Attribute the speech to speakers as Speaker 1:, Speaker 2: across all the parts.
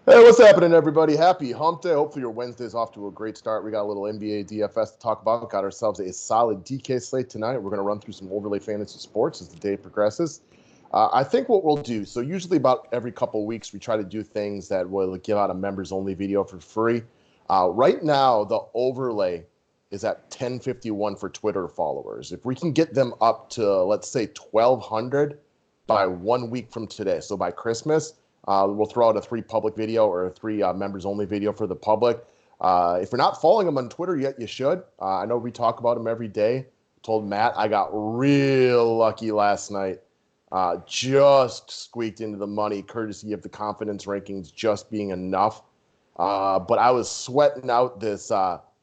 Speaker 1: Hey, what's happening, everybody? Happy hump day. Hopefully your Wednesday's off to a great start. We got a little NBA DFS to talk about. Got ourselves a solid DK slate tonight. We're going to run through some overlay fantasy sports as the day progresses. I think what we'll do, so usually about every couple of weeks, we try to do things that will give out a members-only video for free. Right now, the overlay is at 1051 for Twitter followers. If we can get them up to, let's say, 1200 by 1 week from today, so by Christmas, we'll throw out a three public video or a three members only video for the public. If you're not following them on Twitter yet, you should. I know we talk about them every day. Told Matt I got real lucky last night. Just squeaked into the money, courtesy of the confidence rankings just being enough. But I was sweating out this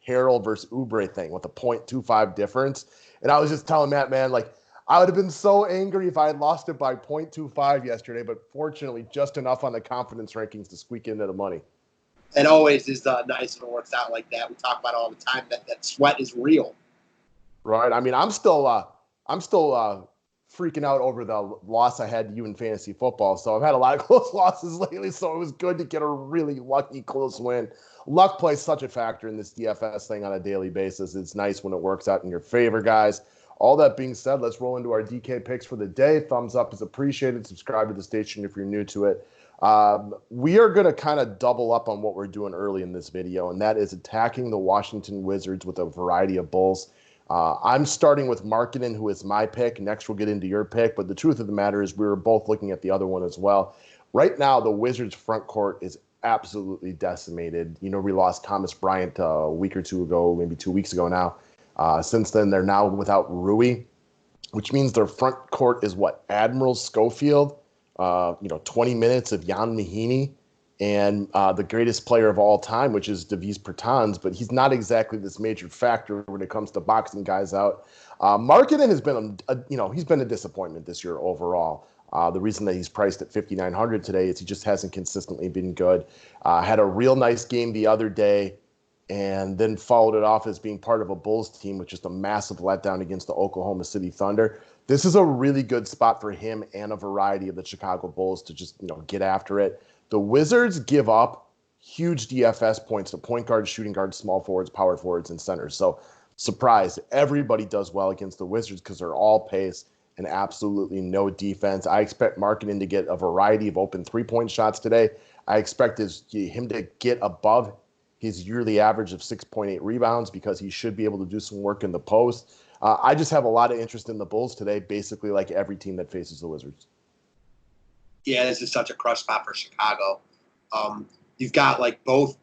Speaker 1: Harold versus Oubre thing with a 0.25 difference. And I was just telling Matt, man, like, I would have been so angry if I had lost it by 0.25 yesterday, but fortunately, just enough on the confidence rankings to squeak into the money.
Speaker 2: It always is nice when it works out like that. We talk about it all the time that sweat is real.
Speaker 1: Right. I mean, I'm still freaking out over the loss I had to you in fantasy football. So I've had a lot of close losses lately. So it was good to get a really lucky close win. Luck plays such a factor in this DFS thing on a daily basis. It's nice when it works out in your favor, guys. All that being said, let's roll into our DK picks for the day. Thumbs up is appreciated. Subscribe to the station if you're new to it. We are going to kind of double up on what we're doing early in this video, and that is attacking the Washington Wizards with a variety of bulls. I'm starting with Markkanen, who is my pick. Next, we'll get into your pick. But the truth of the matter is we were both looking at the other one as well. Right now, the Wizards' front court is absolutely decimated. You know, we lost Thomas Bryant a week or two ago, maybe 2 weeks ago now. Since then, they're now without Rui, which means their front court is what? Admiral Schofield, 20 minutes of Jan Mahinmi, and the greatest player of all time, which is Davis Bertans, but he's not exactly this major factor when it comes to boxing guys out. Markkanen has been, he's been a disappointment this year overall. The reason that he's priced at 5,900 today is he just hasn't consistently been good. Had a real nice game the other day, and then followed it off as being part of a Bulls team with just a massive letdown against the Oklahoma City Thunder. This is a really good spot for him and a variety of the Chicago Bulls to just, get after it. The Wizards give up huge DFS points to point guards, shooting guards, small forwards, power forwards, and centers. So, surprise, everybody does well against the Wizards because they're all pace and absolutely no defense. I expect Markkanen to get a variety of open three-point shots today. I expect him to get above his yearly average of 6.8 rebounds because he should be able to do some work in the post. I just have a lot of interest in the Bulls today, basically like every team that faces the Wizards.
Speaker 2: Yeah, this is such a crush spot for Chicago. You've got like both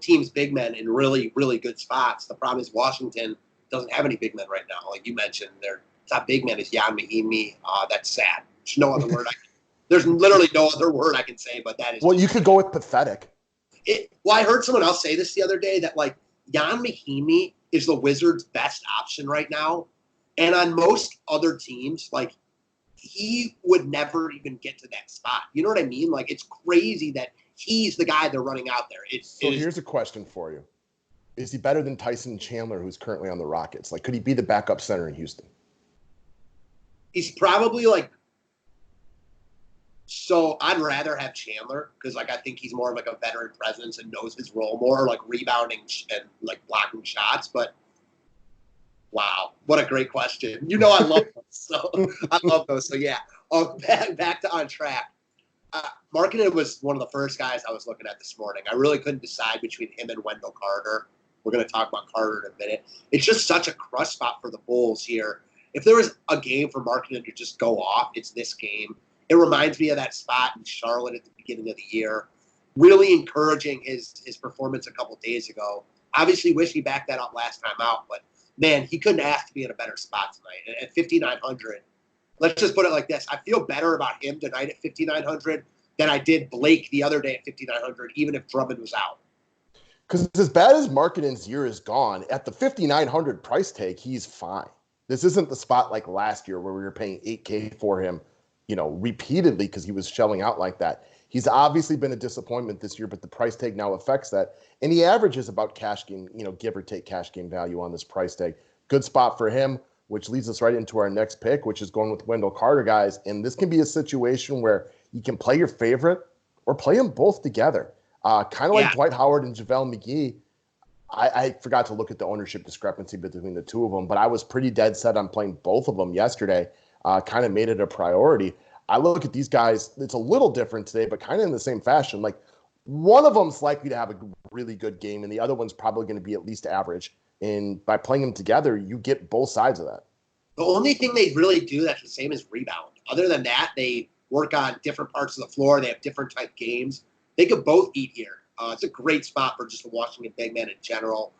Speaker 2: teams' big men in really, really good spots. The problem is Washington doesn't have any big men right now. Like you mentioned, their top big man is Jan Mahinmi. That's sad. There's no other word. There's literally no other word I can say, but that is.
Speaker 1: Well, you could go with pathetic.
Speaker 2: I heard someone else say this the other day that like Jan Mahinmi is the Wizards' best option right now, and on most other teams, like he would never even get to that spot. You know what I mean? Like it's crazy that he's the guy they're running out there.
Speaker 1: Here's a question for you: is he better than Tyson Chandler, who's currently on the Rockets? Like, could he be the backup center in Houston?
Speaker 2: He's probably like. So I'd rather have Chandler because, like, I think he's more of like a veteran presence and knows his role more, like rebounding and like blocking shots. But wow, what a great question! You know, I love those. So I love those. So yeah, back to on track. Markkanen was one of the first guys I was looking at this morning. I really couldn't decide between him and Wendell Carter. We're going to talk about Carter in a minute. It's just such a crush spot for the Bulls here. If there was a game for Markkanen to just go off, it's this game. It reminds me of that spot in Charlotte at the beginning of the year. Really encouraging his performance a couple days ago. Obviously, wish he backed that up last time out, but man, he couldn't ask to be in a better spot tonight. At 5,900, let's just put it like this. I feel better about him tonight at 5,900 than I did Blake the other day at 5,900, even if Drummond was out.
Speaker 1: Because as bad as Markkanen's year is gone, at the 5,900 price tag, he's fine. This isn't the spot like last year where we were paying $8K for him, repeatedly because he was shelling out like that. He's obviously been a disappointment this year, but the price tag now affects that. And he averages about cash game, give or take cash game value on this price tag. Good spot for him, which leads us right into our next pick, which is going with Wendell Carter, guys. And this can be a situation where you can play your favorite or play them both together. Kind of like Dwight Howard and JaVale McGee. I forgot to look at the ownership discrepancy between the two of them, but I was pretty dead set on playing both of them yesterday. Kind of made it a priority. I look at these guys, it's a little different today, but kind of in the same fashion. Like, one of them's likely to have a really good game, and the other one's probably going to be at least average. And by playing them together, you get both sides of that.
Speaker 2: The only thing they really do that's the same is rebound. Other than that, they work on different parts of the floor. They have different type games. They could both eat here. It's a great spot for just a Washington big man in general.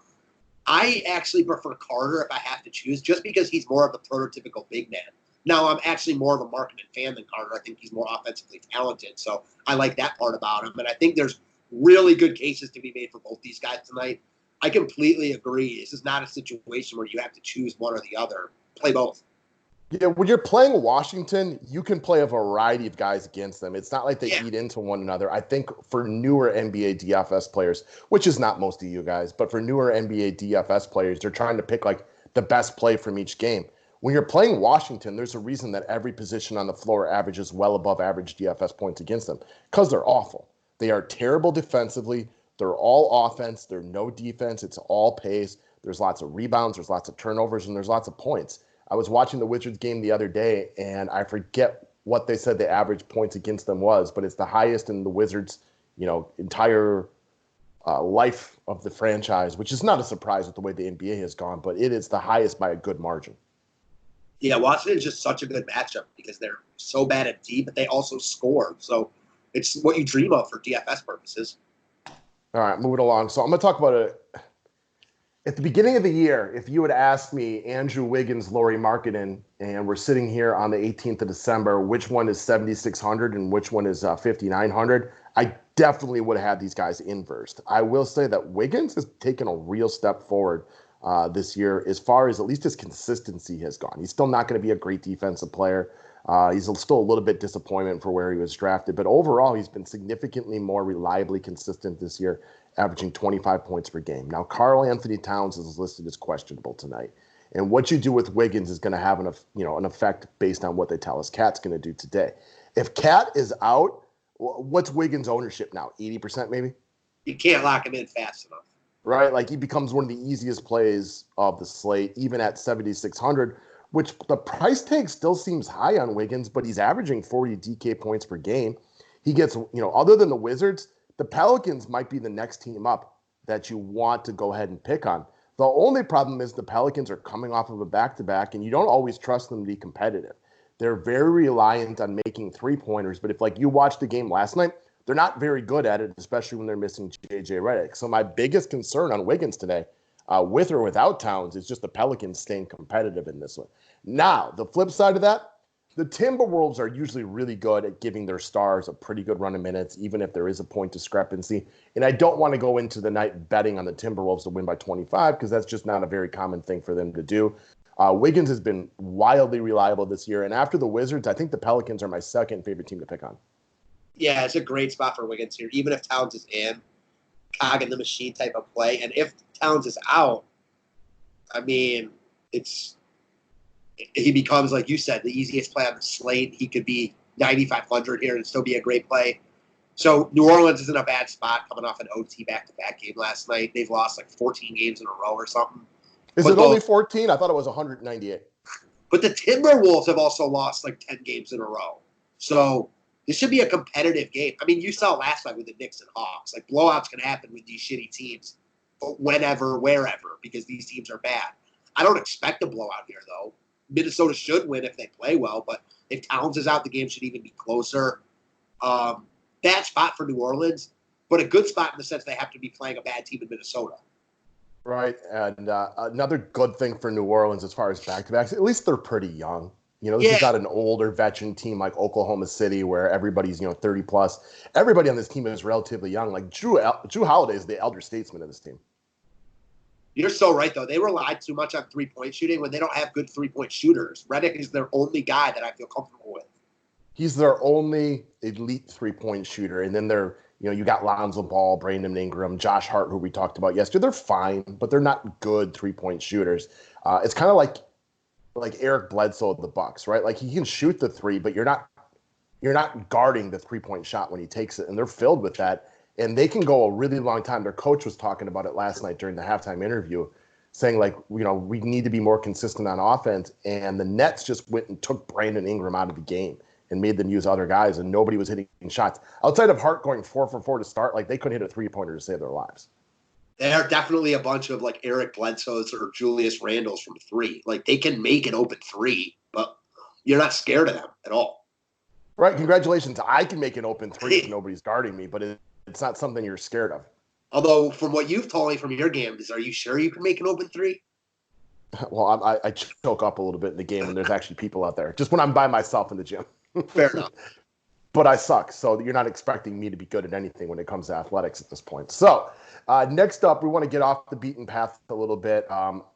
Speaker 2: I actually prefer Carter if I have to choose, just because he's more of a prototypical big man. Now, I'm actually more of a Markkanen fan than Carter. I think he's more offensively talented, so I like that part about him. And I think there's really good cases to be made for both these guys tonight. I completely agree. This is not a situation where you have to choose one or the other. Play both.
Speaker 1: Yeah, when you're playing Washington, you can play a variety of guys against them. It's not like they eat into one another. I think for newer NBA DFS players, which is not most of you guys, but for newer NBA DFS players, they're trying to pick like the best play from each game. When you're playing Washington, there's a reason that every position on the floor averages well above average DFS points against them, because they're awful. They are terrible defensively. They're all offense. They're no defense. It's all pace. There's lots of rebounds. There's lots of turnovers, and there's lots of points. I was watching the Wizards game the other day, and I forget what they said the average points against them was, but it's the highest in the Wizards, entire life of the franchise, which is not a surprise with the way the NBA has gone, but it is the highest by a good margin.
Speaker 2: Yeah, Washington is just such a good matchup because they're so bad at D, but they also score. So it's what you dream of for DFS purposes.
Speaker 1: All right, moving along. So I'm going to talk about it. At the beginning of the year, if you had asked me, Andrew Wiggins, Lauri Markkanen, and we're sitting here on the 18th of December, which one is 7,600 and which one is 5,900, I definitely would have had these guys inversed. I will say that Wiggins has taken a real step forward this year as far as at least his consistency has gone. He's still not going to be a great defensive player. He's still a little bit disappointment for where he was drafted, but overall he's been significantly more reliably consistent this year, averaging 25 points per game. Now, Karl Anthony Towns is listed as questionable tonight, and what you do with Wiggins is going to have an effect based on what they tell us Cat's going to do today. If Cat is out, what's Wiggins' ownership now? 80% maybe?
Speaker 2: You can't lock him in fast enough.
Speaker 1: Right? Like, he becomes one of the easiest plays of the slate, even at 7,600, which the price tag still seems high on Wiggins, but he's averaging 40 DK points per game. He gets, other than the Wizards, the Pelicans might be the next team up that you want to go ahead and pick on. The only problem is the Pelicans are coming off of a back-to-back, and you don't always trust them to be competitive. They're very reliant on making three-pointers, but if, you watched the game last night, they're not very good at it, especially when they're missing J.J. Redick. So my biggest concern on Wiggins today, with or without Towns, is just the Pelicans staying competitive in this one. Now, the flip side of that, the Timberwolves are usually really good at giving their stars a pretty good run of minutes, even if there is a point discrepancy. And I don't want to go into the night betting on the Timberwolves to win by 25 because that's just not a very common thing for them to do. Wiggins has been wildly reliable this year. And after the Wizards, I think the Pelicans are my second favorite team to pick on.
Speaker 2: Yeah, it's a great spot for Wiggins here, even if Towns is in. Cog in the machine type of play. And if Towns is out, he becomes, like you said, the easiest play on the slate. He could be 9,500 here and still be a great play. So New Orleans is in a bad spot coming off an OT back-to-back game last night. They've lost 14 games in a row or something.
Speaker 1: Is it only 14? I thought it was 198.
Speaker 2: But the Timberwolves have also lost 10 games in a row. So this should be a competitive game. You saw last night with the Knicks and Hawks. Blowouts can happen with these shitty teams whenever, wherever, because these teams are bad. I don't expect a blowout here, though. Minnesota should win if they play well, but if Towns is out, the game should even be closer. Bad spot for New Orleans, but a good spot in the sense they have to be playing a bad team in Minnesota.
Speaker 1: Right, and another good thing for New Orleans as far as back-to-backs, at least they're pretty young. This is not an older veteran team like Oklahoma City where everybody's 30-plus. Everybody on this team is relatively young. Drew Holiday is the elder statesman of this team.
Speaker 2: You're so right, though. They rely too much on three-point shooting when they don't have good three-point shooters. Redick is their only guy that I feel comfortable with.
Speaker 1: He's their only elite three-point shooter. And then you got Lonzo Ball, Brandon Ingram, Josh Hart, who we talked about yesterday. They're fine, but they're not good three-point shooters. It's kind of like Eric Bledsoe of the Bucks, right? He can shoot the three, but you're not guarding the three-point shot when he takes it, and they're filled with that. and they can go a really long time. Their coach was talking about it last night during the halftime interview, saying like, we need to be more consistent on offense. And the Nets just went and took Brandon Ingram out of the game and made them use other guys, and nobody was hitting shots. Outside of Hart going 4 for 4 to start, like they couldn't hit a three-pointer to save their lives.
Speaker 2: They are definitely a bunch of like Eric Bledsoe's or Julius Randle's from 3. Like they can make an open 3, but you're not scared of them at all.
Speaker 1: Right. Congratulations. I can make an open 3 if nobody's guarding me, but it's not something you're scared of.
Speaker 2: Although from what you've told me from your games, are you sure you can make an open 3?
Speaker 1: Well, I choke up a little bit in the game when there's actually people out there. Just when I'm by myself in the gym.
Speaker 2: Fair enough.
Speaker 1: But I suck, so you're not expecting me to be good at anything when it comes to athletics at this point. So next up, we want to get off the beaten path a little bit.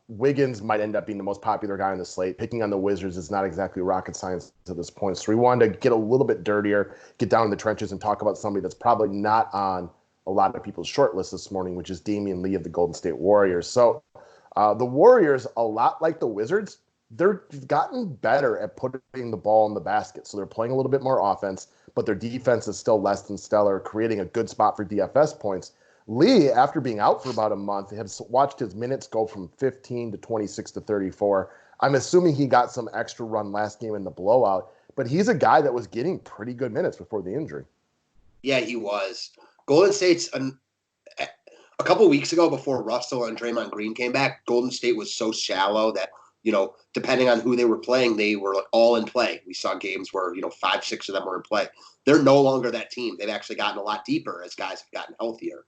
Speaker 1: Wiggins might end up being the most popular guy on the slate. Picking on the Wizards is not exactly rocket science at this point. So we wanted to get a little bit dirtier, get down in the trenches, and talk about somebody that's probably not on a lot of people's short list this morning, which is Damian Lee of the Golden State Warriors. So the Warriors, a lot like the Wizards, they've gotten better at putting the ball in the basket. So they're playing a little bit more offense, but their defense is still less than stellar, creating a good spot for DFS points. Lee, after being out for about a month, has watched his minutes go from 15 to 26 to 34. I'm assuming he got some extra run last game in the blowout, but he's a guy that was getting pretty good minutes before the injury.
Speaker 2: Yeah, he was. Golden State's a couple weeks ago before Russell and Draymond Green came back, Golden State was so shallow that, depending on who they were playing, they were like all in play. We saw games where, 5, 6 of them were in play. They're no longer that team. They've actually gotten a lot deeper as guys have gotten healthier.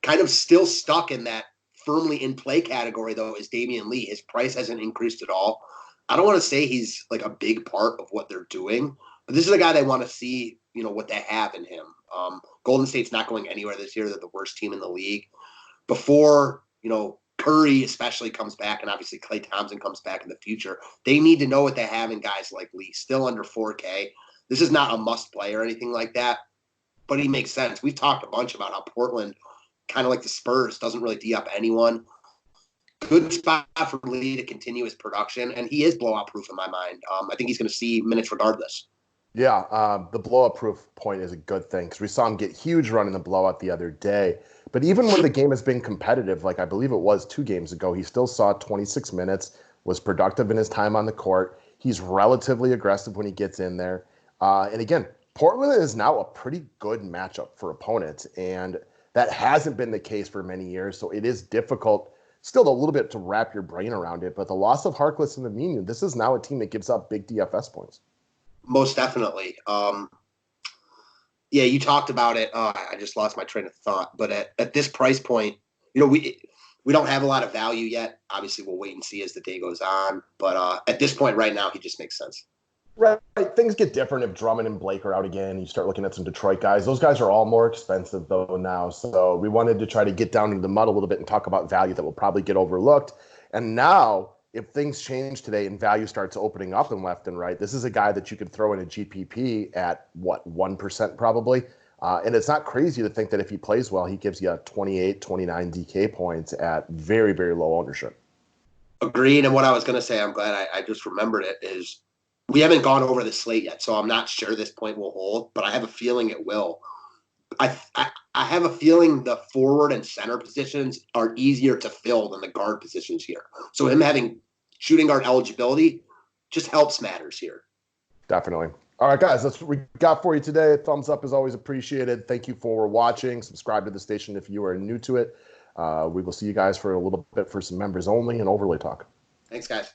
Speaker 2: Kind of still stuck in that firmly in play category, though, is Damian Lee. His price hasn't increased at all. I don't want to say he's like a big part of what they're doing, but this is a guy they want to see, what they have in him. Golden State's not going anywhere this year. They're the worst team in the league. Before, Curry especially comes back, and obviously Klay Thompson comes back in the future, they need to know what they have in guys like Lee, still under 4K. This is not a must play or anything like that, but he makes sense. We've talked a bunch about how Portland, kind of like the Spurs, doesn't really D-up anyone. Good spot for Lee to continue his production, and he is blowout proof in my mind. I think he's going to see minutes regardless.
Speaker 1: Yeah, the blowout proof point is a good thing because we saw him get huge run in the blowout the other day. But even when the game has been competitive, like I believe it was 2 games ago, he still saw 26 minutes, was productive in his time on the court. He's relatively aggressive when he gets in there. And again, Portland is now a pretty good matchup for opponents, and that hasn't been the case for many years. So it is difficult still a little bit to wrap your brain around it. But the loss of Harkless and the Minion, this is now a team that gives up big DFS points.
Speaker 2: Most definitely. Yeah, you talked about it. I just lost my train of thought. But at this price point, we don't have a lot of value yet. Obviously, we'll wait and see as the day goes on. But at this point right now, he just makes sense.
Speaker 1: Right. Things get different if Drummond and Blake are out again. You start looking at some Detroit guys. Those guys are all more expensive, though, now. So we wanted to try to get down into the mud a little bit and talk about value that will probably get overlooked. And now, if things change today and value starts opening up and left and right, this is a guy that you could throw in a GPP at, 1% probably. And it's not crazy to think that if he plays well, he gives you 28, 29 DK points at very, very low ownership.
Speaker 2: Agreed. And what I was going to say, I'm glad I just remembered it, is we haven't gone over the slate yet, so I'm not sure this point will hold, but I have a feeling it will. I have a feeling the forward and center positions are easier to fill than the guard positions here. So him having shooting guard eligibility just helps matters here.
Speaker 1: Definitely. All right, guys, that's what we got for you today. A thumbs up is always appreciated. Thank you for watching. Subscribe to the station if you are new to it. We will see you guys for a little bit for some members only and overlay talk.
Speaker 2: Thanks, guys.